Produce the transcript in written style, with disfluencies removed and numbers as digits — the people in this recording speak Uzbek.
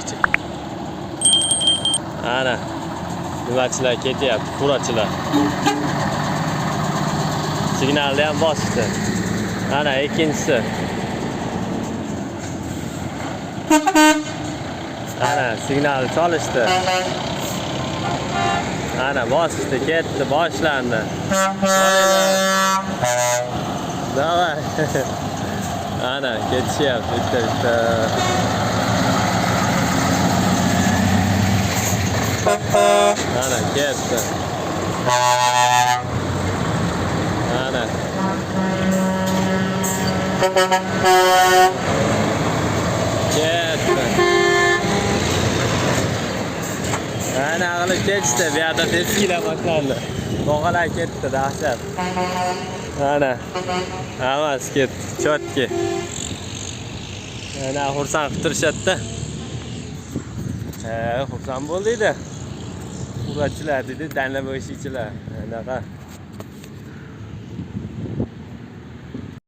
Çık. Ana. Nimachilar ketyapti, furachilar. Signalni ham bosdi. Ana ikkinchisi. Ana signalni chalishdi. Ana bosdi, ketdi, boshlandi. Davay. Ana ketishyapti bitta. Ana ketdi. Ana. Ketdi. Ana qilib ketdi. Bu yerda tezkila boshlandi. Bog'alar ketdi, dahshat. Ana. Hammasi ketdi, chotki. Ana xursand qilib turishadi-da. Xursand bo'ldi-da. Furachilar dedi, dalnaboy ishchilar. Anaqa